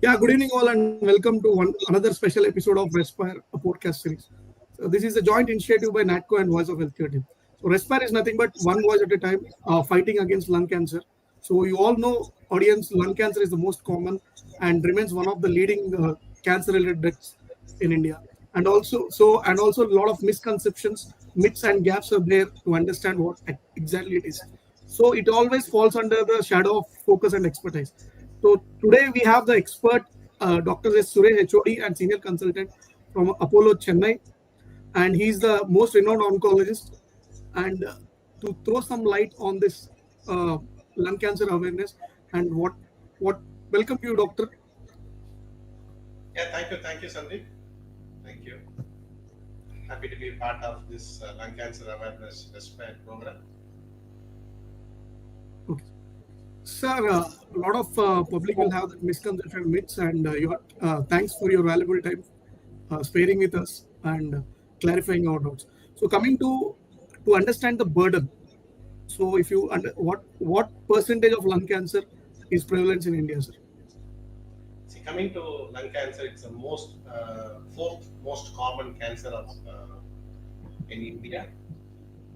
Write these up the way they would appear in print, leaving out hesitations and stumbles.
Yeah, good evening all and welcome to another special episode of Respire, a podcast series. So this is a joint initiative by NATCO and Voice of Healthcare team. So Respire is nothing but one voice at a time fighting against lung cancer. So you all know, audience, lung cancer is the most common and remains one of the leading cancer-related deaths in India. And also a lot of misconceptions, myths and gaps are there to understand what exactly it is. So it always falls under the shadow of focus and expertise. So today we have the expert, Dr. Suresh, HOD and senior consultant from Apollo Chennai, and he's the most renowned oncologist. And to throw some light on this uh, lung cancer awareness and what welcome to you, doctor. Yeah, thank you, Sundeep. Thank you. Happy to be part of this lung cancer awareness Respire program. Okay. Sir, a lot of public will have that misconception myths, and thanks for your valuable time sparing with us and clarifying our doubts. So, coming to understand the burden. So, if you under what percentage of lung cancer is prevalence in India, sir? See, coming to lung cancer, it's the fourth most common cancer in India,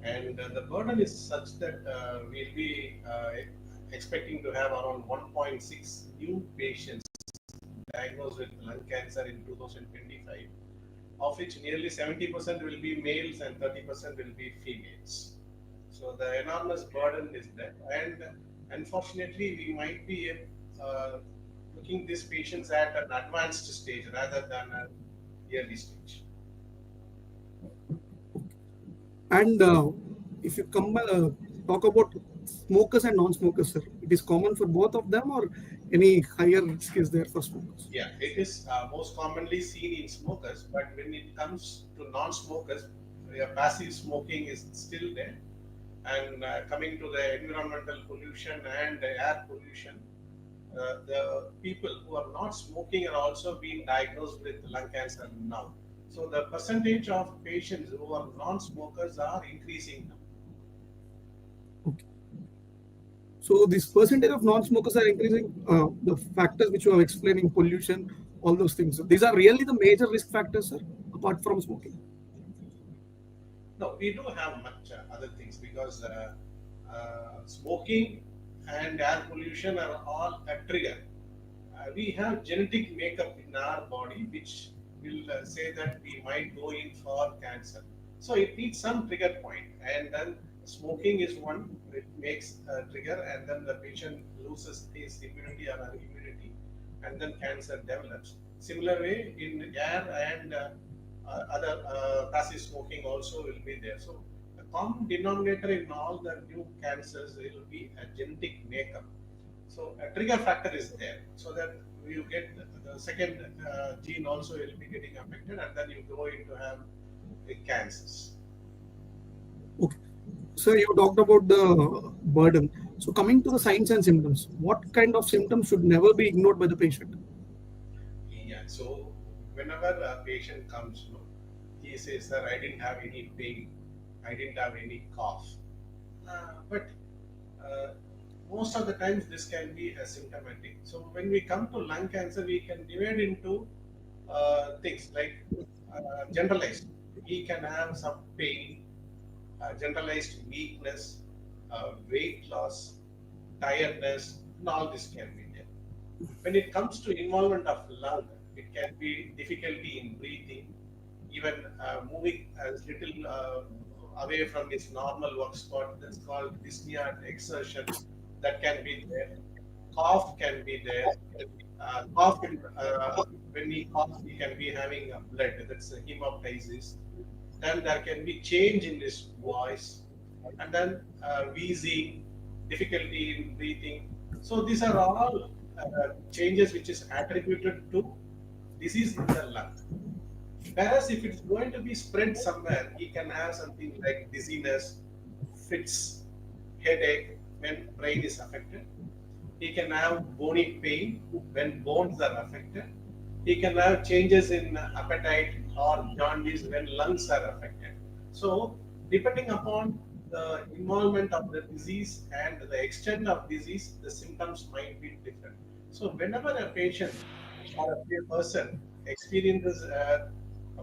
and the burden is such that we'll be expecting to have around 1.6 new patients diagnosed with lung cancer in 2025, of which nearly 70% will be males and 30% will be females. So the enormous burden is there, and unfortunately, we might be uh, looking these patients at an advanced stage rather than an early stage. And if you talk about smokers and non-smokers, sir, it is common for both of them, or any higher risk is there for smokers? Yeah, it is most commonly seen in smokers, but when it comes to non-smokers, passive smoking is still there. And coming to the environmental pollution and the air pollution, the people who are not smoking are also being diagnosed with lung cancer now. So the percentage of patients who are non-smokers are increasing now. Okay. So this percentage of non-smokers are increasing. The factors which you are explaining, pollution, all those things. So these are really the major risk factors, sir, apart from smoking. No, we do have much other things because smoking and air pollution are all a trigger. We have genetic makeup in our body which will say that we might go in for cancer. So it needs some trigger point, and then smoking is one. It makes a trigger, and then the patient loses his immunity or her immunity, and then cancer develops. Similar way in air and other passive smoking also will be there. So the common denominator in all the new cancers will be a genetic makeup. So a trigger factor is there, so that you get the second gene also will be getting affected, and then you go into have cancers. Okay. So you talked about the burden. So coming to the signs and symptoms, what kind of symptoms should never be ignored by the patient? Yeah. So whenever a patient comes, he says, "Sir, I didn't have any pain, I didn't have any cough," but uh, most of the times this can be asymptomatic. So when we come to lung cancer, we can divide into things like generalized. He can have some pain, generalized weakness, weight loss, tiredness, and all this can be there. When it comes to involvement of lung, it can be difficulty in breathing, even moving a little away from its normal work spot. That's called dyspnea exertion. That can be there. Cough can be there. When we cough, we can be having a blood. That's a hemoptysis. Then there can be change in his voice, and then wheezing, difficulty in breathing. So these are all changes which is attributed to disease in the lung. Whereas if it's going to be spread somewhere, he can have something like dizziness, fits, headache when brain is affected. He can have bony pain when bones are affected. He can have changes in appetite or jaundice when lungs are affected. So, depending upon the involvement of the disease and the extent of disease, the symptoms might be different. So, whenever a patient or a person experiences a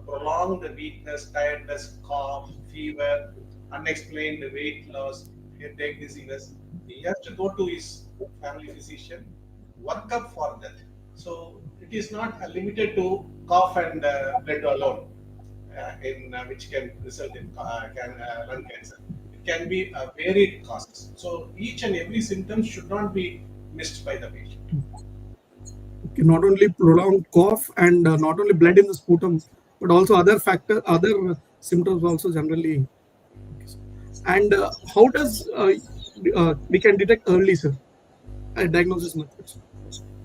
prolonged weakness, tiredness, cough, fever, unexplained weight loss, headache, dizziness, he has to go to his family physician, work up for that. So it is not limited to cough and blood alone, in which can result in lung cancer. It can be varied causes. So each and every symptom should not be missed by the patient. Okay, not only prolonged cough and not only blood in the sputum, but also other symptoms also generally. Okay, sir. And how does we can detect early, sir? Diagnosis methods.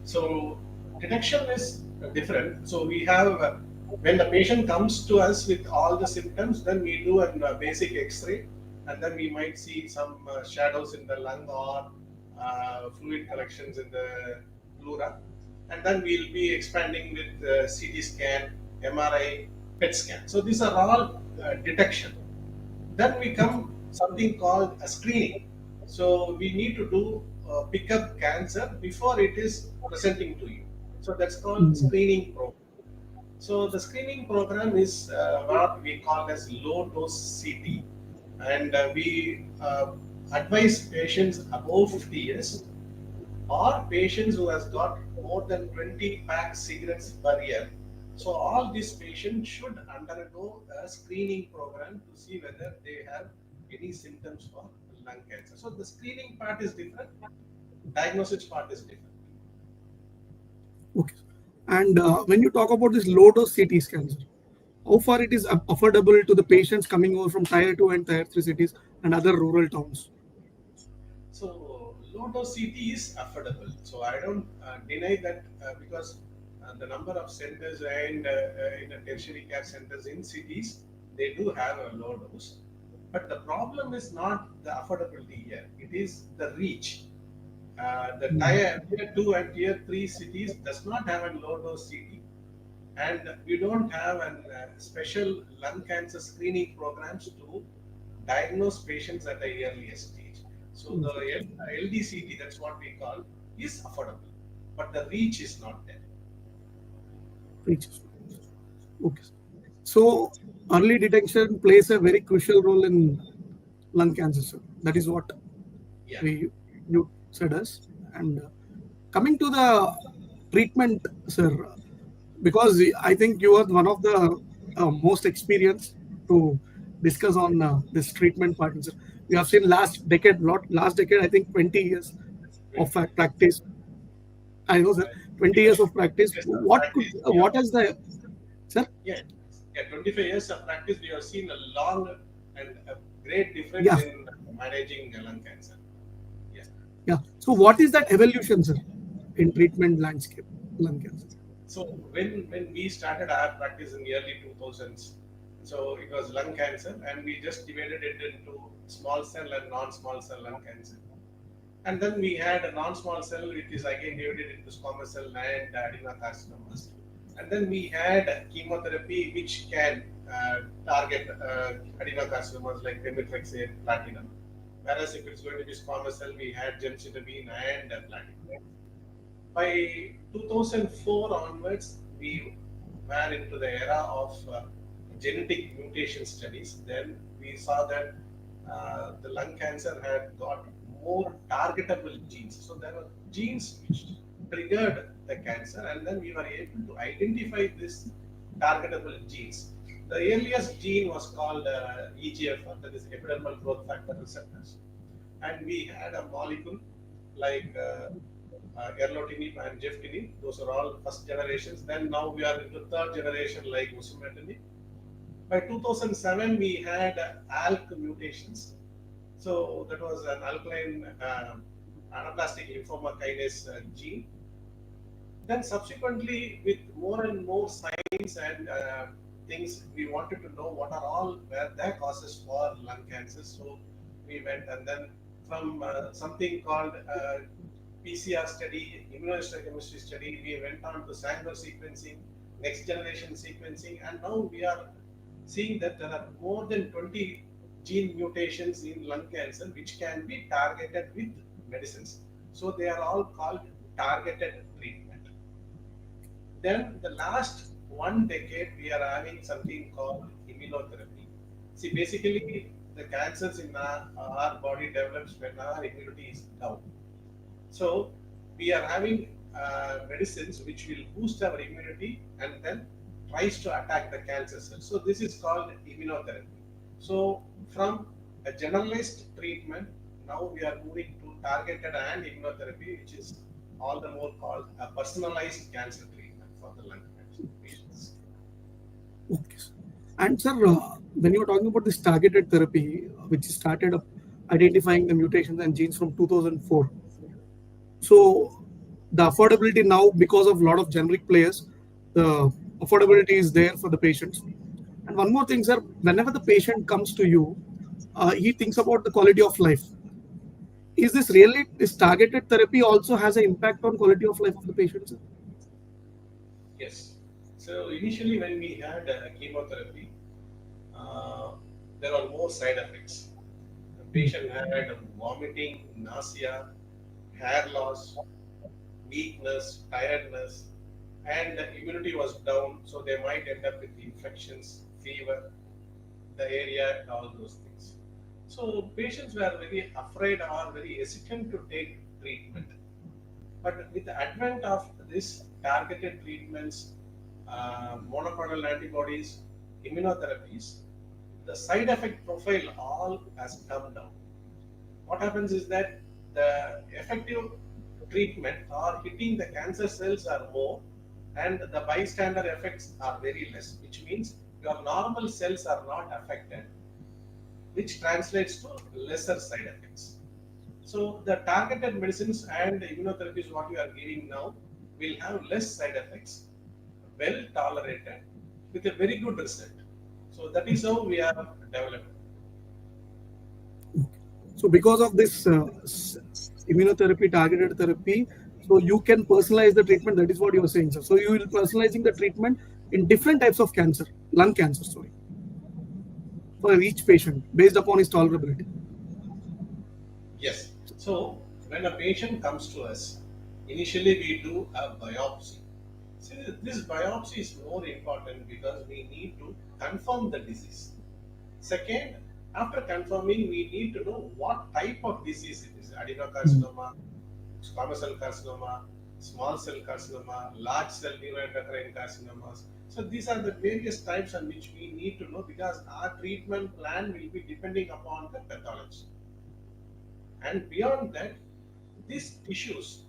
So detection is different. So we have when the patient comes to us with all the symptoms, then we do a basic X-ray, and then we might see some shadows in the lung or fluid collections in the pleura, and then we'll be expanding with CT scan, MRI, PET scan. So these are all detection. Then we come something called a screening. So we need to do pick up cancer before it is presenting to you. So that's called Mm. screening program. So the screening program is what we call as low dose CT, and we advise patients above 50 years or patients who has got more than 20 pack cigarettes per year. So all these patients should undergo a screening program to see whether they have any symptoms for lung cancer. So the screening part is different, diagnosis part is different. Okay. And when you talk about this low dose CT scans, how far it is affordable to the patients coming over from tier 2 and tier 3 cities and other rural towns? So low dose CT is affordable. So I don't deny that because the number of centers and in the tertiary care centers in cities, they do have a low dose. But the problem is not the affordability here; it is the reach. The Mm. tier 2 and tier 3 cities does not have a low dose CT, and we don't have an special lung cancer screening programs to diagnose patients at the earliest stage. So the LDCT, that's what we call, is affordable, but the reach is not there. Reaches. Okay. So early detection plays a very crucial role in lung cancer, sir. That is what Yeah. we you said us. And coming to the treatment, sir, because I think you are one of the most experienced to discuss on this treatment part, sir. We have seen last decade, I think 20 years of 20, practice. I know, sir, 20 years 25 of practice. years of What could, practice. Yeah. what is the, sir? Yeah. Yeah, 25 years of practice, we have seen a long and a great difference Yeah, in managing lung cancer. Yeah. yeah. So what is that evolution, sir, in treatment landscape, lung cancer? So when we started our practice in the early 2000s, so it was lung cancer, and we just divided it into small cell and non-small cell lung cancer. And then we had a non-small cell, which is again divided into squamous cell and adenocarcinomas. And then we had chemotherapy, which can target adenocarcinomas like pemetrexed, platinum. Whereas if it's going to be squamous cell, we had gemcitabine and platinum. By 2004 onwards, we were into the era of genetic mutation studies. Then we saw that the lung cancer had got more targetable genes. So there were genes which triggered the cancer, and then we were able to identify these targetable genes. The earliest gene was called EGFR, that is epidermal growth factor receptors, and we had a molecule like erlotinib and jeftinib. Those are all first generations. Then now we are into third generation like osimertinib. By 2007, we had ALK mutations. So that was an alkaline anaplastic lymphoma kinase gene. Then subsequently, with more and more science and things, we wanted to know what are all were their causes for lung cancer. So we went, and then from something called PCR study, immunohistochemistry study, we went on to Sanger sequencing, next generation sequencing, and now we are seeing that there are more than 20 gene mutations in lung cancer which can be targeted with medicines. So they are all called targeted treatment. Then the last 1 decade, we are having something called immunotherapy. See, basically, the cancers in our body develops when our immunity is down. So we are having medicines which will boost our immunity and then tries to attack the cancer cells. So this is called immunotherapy. So from a generalized treatment, now we are moving to targeted and immunotherapy, which is all the more called a personalized cancer treatment for the lung cancer patients. Okay, sir. And sir, when you were talking about this targeted therapy, which started identifying the mutations and genes from 2004, so the affordability now, because of a lot of generic players, the affordability is there for the patients. And one more thing, sir, whenever the patient comes to you, he thinks about the quality of life. Is this really, this targeted therapy also has an impact on quality of life of the patient, sir? Yes. So initially, when we had chemotherapy, uh, there were more side effects. The patient had vomiting, nausea, hair loss, weakness, tiredness, and the immunity was down, so they might end up with infections, fever, the area, and all those things. So patients were very afraid or very hesitant to take treatment. But with the advent of this targeted treatments, monoclonal antibodies, immunotherapies, the side effect profile all has come down. What happens is that the effective treatment or hitting the cancer cells are more and the bystander effects are very less, which means your normal cells are not affected, which translates to lesser side effects. So the targeted medicines and immunotherapies what you are giving now will have less side effects, well tolerated, with a very good result. So that is how we are developed. So because of this immunotherapy, targeted therapy, so you can personalize the treatment. That is what you are saying, sir. So you will personalizing the treatment in different types of cancer, lung cancer, sorry, for each patient based upon his tolerability. Yes. So when a patient comes to us, initially we do a biopsy. See, this biopsy is more important because we need to confirm the disease. Second, after confirming, we need to know what type of disease it is: adenocarcinoma, squamous cell carcinoma, small cell carcinoma, large cell neuroendocrine carcinomas. So these are the various types on which we need to know because our treatment plan will be depending upon the pathology. And beyond that, these tissues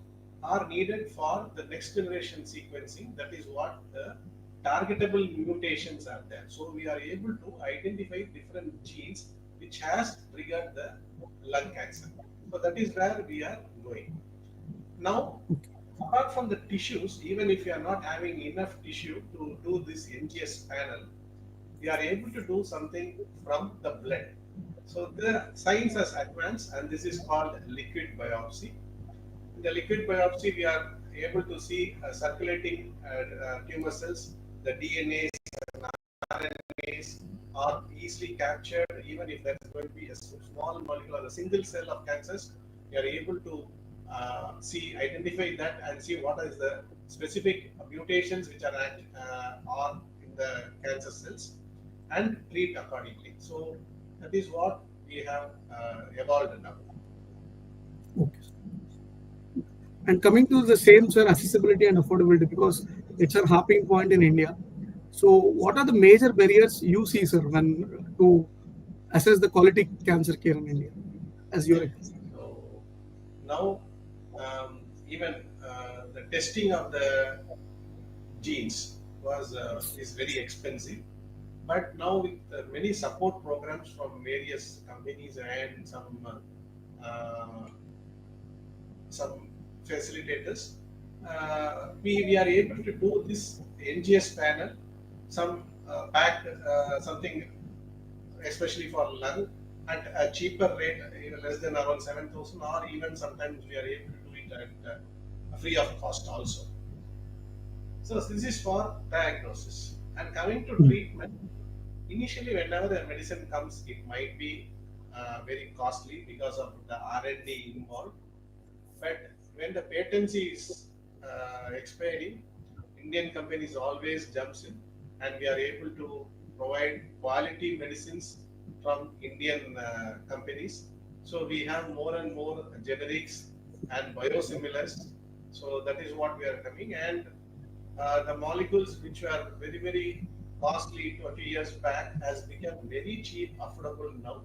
are needed for the next generation sequencing. That is what the targetable mutations are there. So we are able to identify different genes which has triggered the lung cancer. So that is where we are going. Now, apart from the tissues, even if you are not having enough tissue to do this NGS panel, we are able to do something from the blood. So the science has advanced, and this is called liquid biopsy. In the liquid biopsy, we are able to see circulating tumor cells, the DNAs, RNAs are easily captured, even if there is going to be a small molecule or a single cell of cancers. We are able to identify that and see what is the specific mutations which are in the cancer cells and treat accordingly. So that is what we have evolved now. Okay. And coming to the same, sir, accessibility and affordability, because it's a harping point in India. So, what are the major barriers you see, sir, when to assess the quality cancer care in India, as your So now even the testing of the genes was is very expensive. But now with many support programs from various companies and uh, some facilitators, we are able to do this NGS panel, some packed something especially for lung at a cheaper rate, less than around 7,000, or even sometimes we are able to do it at free of cost also. So this is for diagnosis. And coming to treatment, initially whenever the medicine comes, it might be very costly because of the R&D involved. But when the patency is expiring, Indian companies always jumps in, and we are able to provide quality medicines from Indian companies. So we have more and more generics and biosimilars. So that is what we are coming, and the molecules which were very very costly 20 years back has become very cheap, affordable now.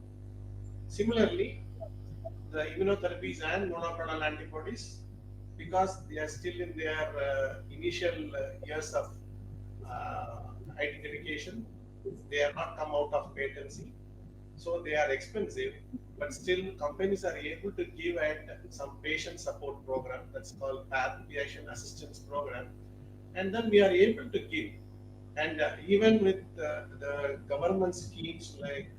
Similarly, the immunotherapies and monoclonal antibodies, because they are still in their initial years of uh, identification, they have not come out of patency, so they are expensive. But still, companies are able to give at some patient support program that's called PAP, Patient Assistance Program, and then we are able to give. And even with the government schemes like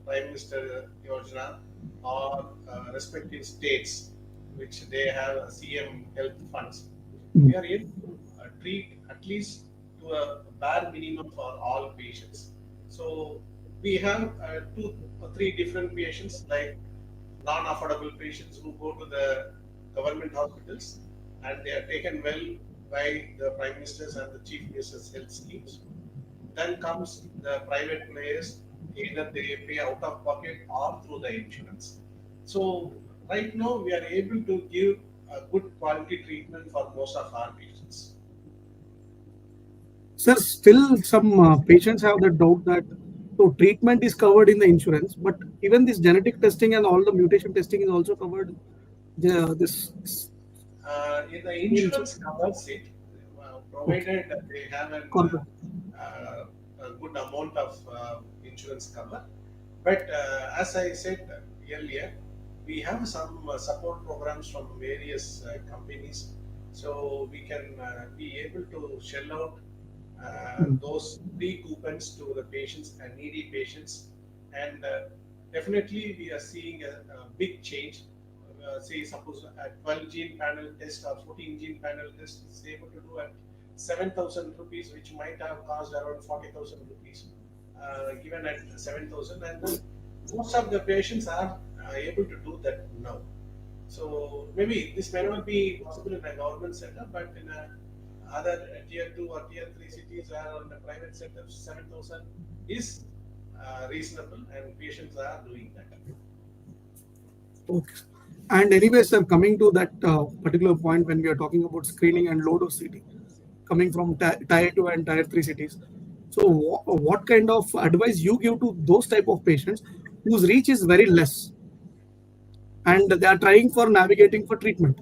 Prime Minister Yojana or respective states, which they have CM health funds, we are able to treat at least to a bare minimum for all patients. So we have two or three different patients, like non-affordable patients who go to the government hospitals and they are taken well by the Prime Minister's and the Chief Minister's health schemes. Then comes the private players, either they pay out of pocket or through the insurance. So right now we are able to give a good quality treatment for most of our patients. Sir, still some patients have the doubt that so treatment is covered in the insurance, but even this genetic testing and all the mutation testing is also covered. This In the scheme, sir, insurance covers it, okay, provided that they have corporate. a good amount of insurance cover. But as I said earlier, we have some support programs from various companies, so we can be able to shell out Mm. those free coupons to the patients and needy patients. And definitely, we are seeing a big change. Say, suppose a 12 gene panel test or 14 gene panel test is able to do at 7,000 rupees, which might have cost around 40,000 rupees, given at 7,000. And then most of the patients are able to do that now. So maybe this may not be possible in a government setup, but in a other tier two or tier three cities or in the private sector, 7,000 is reasonable, and patients are doing that. Okay. And anyway, sir, coming to that particular point when we are talking about screening and low dose CT, coming from tier 2 and tier 3 cities. So what kind of advice you give to those type of patients whose reach is very less and they are trying for navigating for treatment?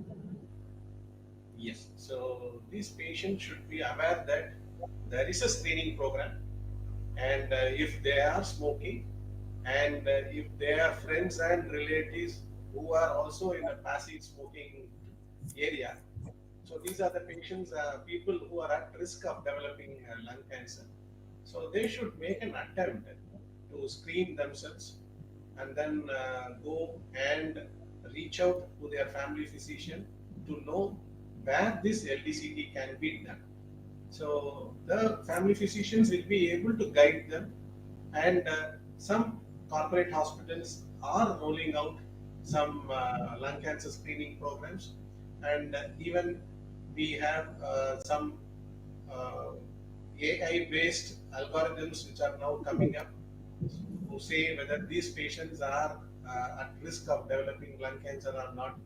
Yes. So these patients should be aware that there is a screening program, and if they are smoking, and if they are friends and relatives who are also in a passive smoking area, so these are the patients, people who are at risk of developing lung cancer. So they should make an attempt to screen themselves, and then go and reach out to their family physician to know where this LDCT can be done. So the family physicians will be able to guide them, and some corporate hospitals are rolling out some lung cancer screening programs, and even we have some uh, AI-based algorithms which are now coming up to say whether these patients are at risk of developing lung cancer or not,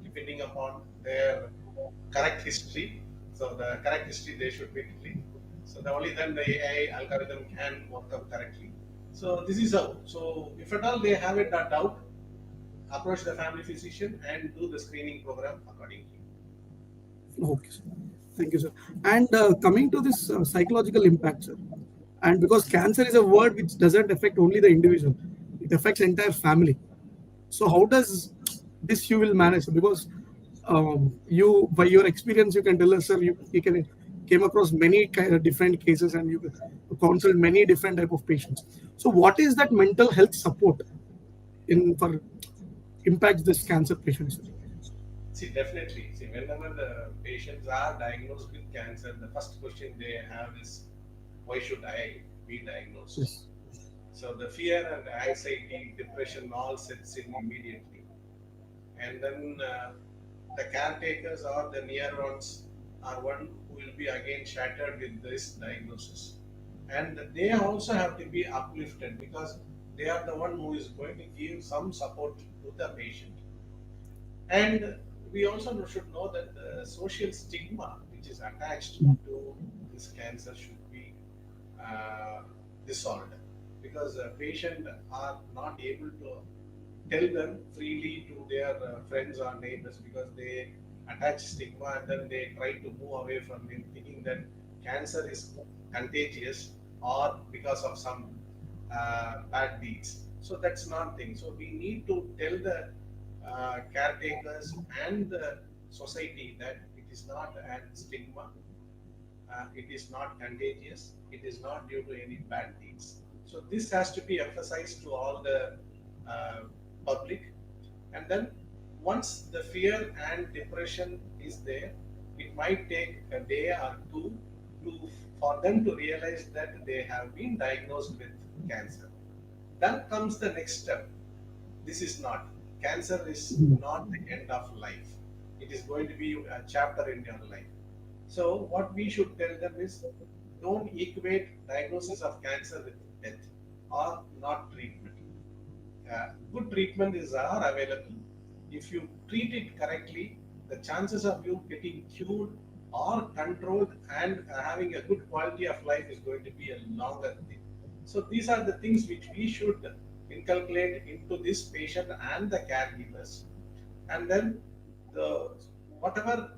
depending upon their correct history. So the correct history they should be clean. So the only then the AI algorithm can work out correctly. So this is how. So if at all they have a doubt, approach the family physician and do the screening program accordingly. Okay, sir. Thank you, sir. And coming to this psychological impact, sir, and because cancer is a word which doesn't affect only the individual, it affects entire family. So how does this you will manage? Because you, by your experience, you can tell us, sir, you can came across many kind of different cases and you counsel many different type of patients. So what is that mental health support in for impacts this cancer patients? Sir? See, definitely. See, whenever the patients are diagnosed with cancer, the first question they have is, why should I be diagnosed? Yes. So the fear and anxiety, depression all sets in immediately. And then the caretakers or the near ones are one who will be again shattered with this diagnosis. And they also have to be uplifted because they are the one who is going to give some support to the patient. And we also should know that the social stigma which is attached to this cancer should be uh, dissolved, because patients are not able to tell them freely to their friends or neighbors, because they attach stigma and then they try to move away from it, thinking that cancer is contagious or because of some bad deeds. So that's not thing. So we need to tell the caretakers and the society that it is not a stigma, it is not contagious, it is not due to any bad deeds. So this has to be emphasized to all the uh, public. And then once the fear and depression is there, it might take a day or two to for them to realize that they have been diagnosed with cancer. Then comes the next step. This is not, cancer is not the end of life. It is going to be a chapter in your life. So what we should tell them is, don't equate diagnosis of cancer with death or not treatment. Good treatment is are available. If you treat it correctly, the chances of you getting cured or controlled and having a good quality of life is going to be a longer thing. So these are the things which we should inculcate into this patient and the caregivers. And then the whatever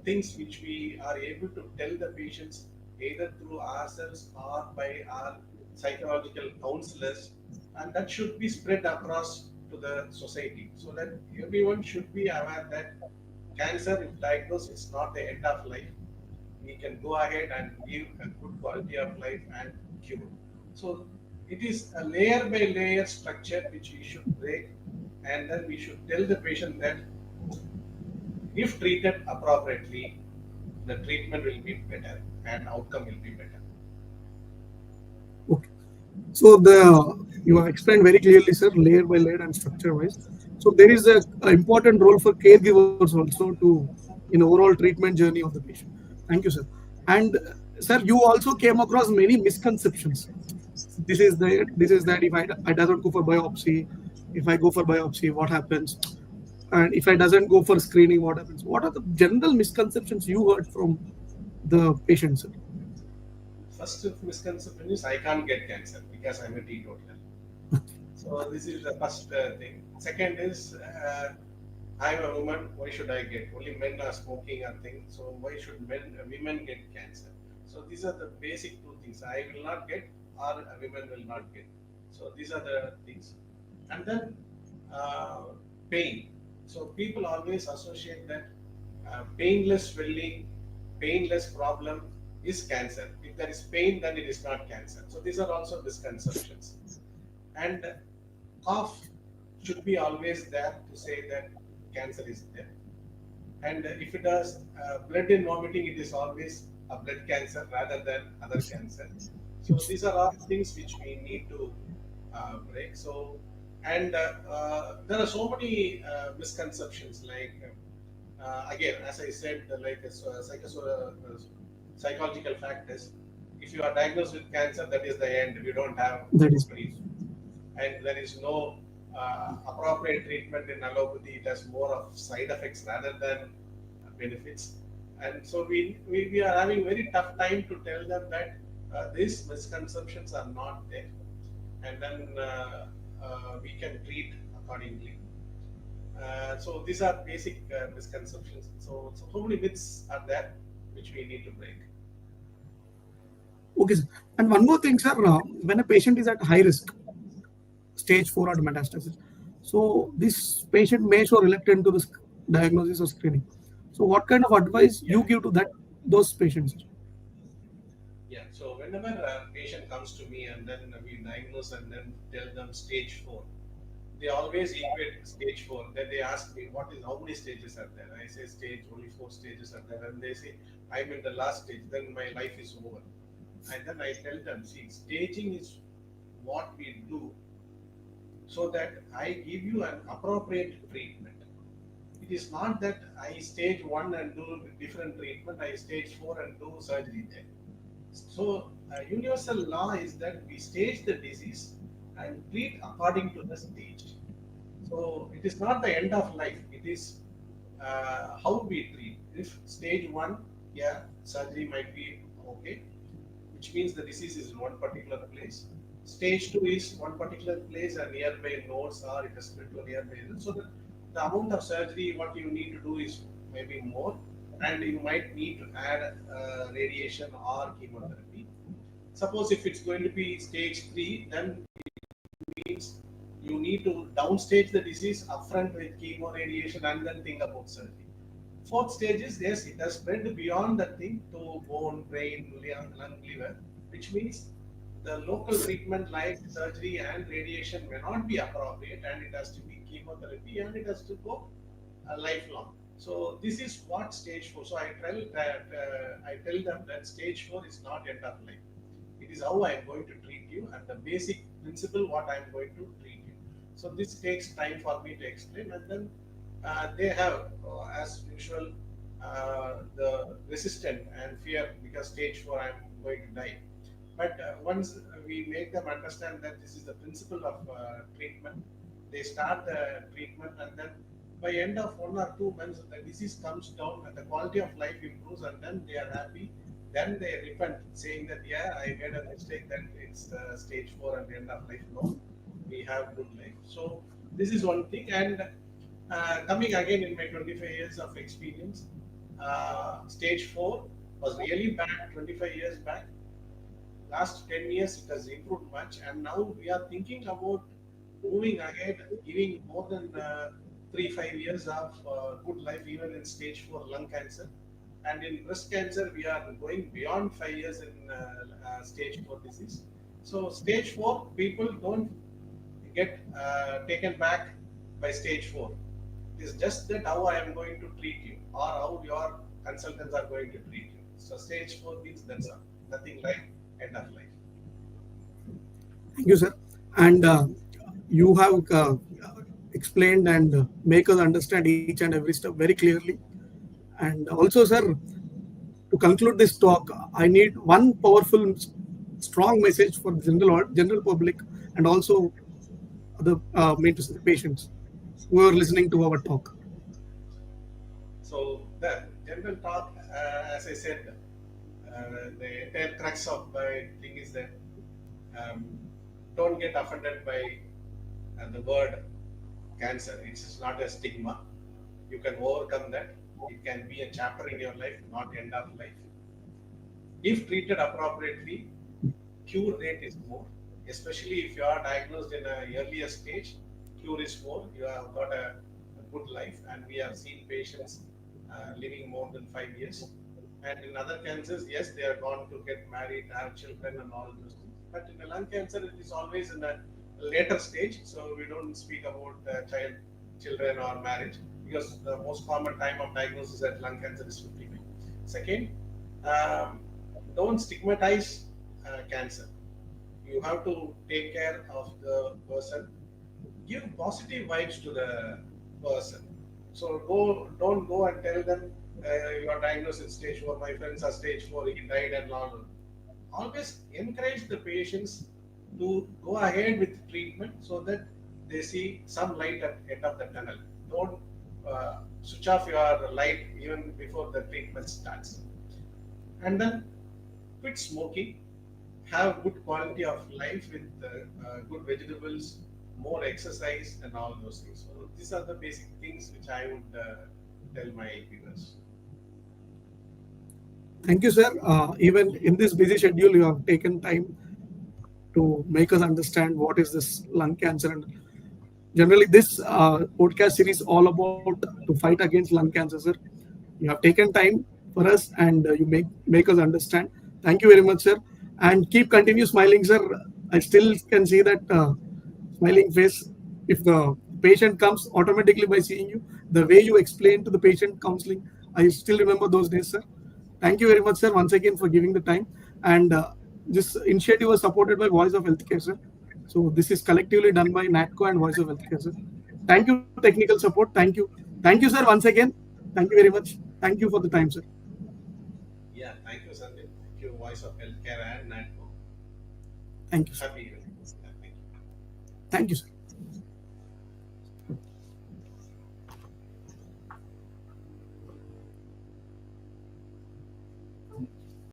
things which we are able to tell the patients either through ourselves or by our psychological counselors, and that should be spread across to the society, so that everyone should be aware that cancer, if diagnosed, is not the end of life. We can go ahead and live a good quality of life and cure. So it is a layer by layer structure which we should break, and then we should tell the patient that if treated appropriately, the treatment will be better and outcome will be better. Okay. So you have explained very clearly, sir, layer by layer and structure wise. So there is a important role for caregivers also to in overall treatment journey of the patient. Thank you, sir. And sir, you also came across many misconceptions. This is that if I doesn't go for biopsy, if I go for biopsy, what happens? And if I doesn't go for screening, what happens? What are the general misconceptions you heard from the patients, sir? First misconception is I can't get cancer because I'm a teetotaler. So this is the first thing. Second is I'm a woman. Why should I get? Only men are smoking and things. So why should women get cancer? So these are the basic two things. I will not get, or women will not get. So these are the things. And then uh, pain. So people always associate that painless swelling, painless problem is cancer. If there is pain, then it is not cancer. So these are also misconceptions. And cough should be always there to say that cancer is there. And if it does blood in vomiting, it is always a blood cancer rather than other cancer. So these are all things which we need to break. So, and there are so many misconceptions, like again, as I said, like psychological factors. If you are diagnosed with cancer, that is the end. We don't have That is treatment, and there is no appropriate treatment in allopathy. It has more of side effects rather than benefits. And so we are having very tough time to tell them that these misconceptions are not there, and then we can treat accordingly. So these are basic misconceptions. So many myths are there which we need to break. okay, sir. And one more thing, sir. When a patient is at high risk, stage 4 or metastasis, so this patient may show reluctant to this diagnosis or screening. So, what kind of advice Yeah, you give to that those patients? yeah. So whenever a patient comes to me and then we diagnose and then tell them stage 4, they always equate stage 4. Then they ask me, what is, how many stages are there? I say stage, only 4 stages are there. And they say, I'm in the last stage, then my life is over. And then I tell them, see, staging is what we do so that I give you an appropriate treatment. It is not that I stage 1 and do different treatment, I stage 4 and do surgery there. So, universal law is that we stage the disease and treat according to the stage. So, it is not the end of life, it is how we treat. If stage 1, yeah, surgery might be okay, which means the disease is in one particular place. Stage 2 is one particular place and nearby nodes or it is spread to nearby. So the amount of surgery what you need to do is maybe more, and you might need to add radiation or chemotherapy. Suppose if it's going to be stage 3, then means you need to downstage the disease upfront with chemo, radiation, and then think about surgery. Fourth stage is yes, it has spread beyond that thing to bone, brain, lung, liver, which means the local treatment like surgery and radiation may not be appropriate, and it has to be chemotherapy and it has to go lifelong. So this is what stage 4. So I tell them that stage 4 is not end of life. It is how I am going to treat you and the basic principle what I am going to treat you. So this takes time for me to explain, and then they have, as usual, the resistant and fear because stage 4 I am going to die. But once we make them understand that this is the principle of treatment, they start the treatment, and then by end of 1 or 2 months, the disease comes down and the quality of life improves, and then they are happy. Then they repent, saying that yeah, I made a mistake. That it's stage 4 and the end of life. No, we have good life. So this is one thing. And coming again in my 25 years of experience, stage 4 was really bad 25 years back. Last 10 years it has improved much, and now we are thinking about moving ahead, giving more than 3 5 years of good life even in stage 4 lung cancer, and in breast cancer we are going beyond 5 years in stage 4 disease. So stage 4 people don't get taken back by stage 4. It is just that how I am going to treat you or how your consultants are going to treat you. So stage 4 means that's all, nothing like end of life. Thank you, sir. And you have explained and make us understand each and every step very clearly. And also, sir, to conclude this talk, I need one powerful, strong message for the general public and also the mean to say the patients who are listening to our talk. So the general talk, as I said, the entire crux of my thing is that um, don't get offended by the word cancer. It's not a stigma. You can overcome that. It can be a chapter in your life, not end of life. If treated appropriately, cure rate is more. Especially if you are diagnosed in an earlier stage, cure is more. You have got a good life, and we have seen patients living more than 5 years. And in other cancers, yes, they are gone to get married, have children, and all those things. But in a lung cancer, it is always in a later stage, so we don't speak about children, or marriage, because the most common time of diagnosis at lung cancer is 55. Second, um, don't stigmatize cancer. You have to take care of the person. Give positive vibes to the person. So don't go and tell them you are diagnosed in stage 4. My friends are stage 4. He died and all. Always encourage the patients to go ahead with treatment so that they see some light at the end of the tunnel. Don't switch off your light even before the treatment starts. And then quit smoking. Have good quality of life with good vegetables, more exercise, and all those things. So these are the basic things which I would tell my viewers. Thank you, sir. Even in this busy schedule, you have taken time to make us understand what is this lung cancer. And generally, this podcast series is all about to fight against lung cancer, sir. You have taken time for us, and you make us understand. Thank you very much, sir. And keep continue smiling, sir. I still can see that smiling face. If the patient comes automatically by seeing you, the way you explain to the patient counseling, I still remember those days, sir. Thank you very much, sir, once again for giving the time. And this initiative was supported by Voice of Healthcare, sir. So this is collectively done by NATCO and Voice of Healthcare, sir. Thank you, technical support. Thank you. Thank you, sir, once again. Thank you very much. Thank you for the time, sir. Yeah, thank you, Sundeep. Thank you, Voice of Healthcare and NATCO. Thank you, sir. Happy evening. Yeah, thank you. Thank you, sir.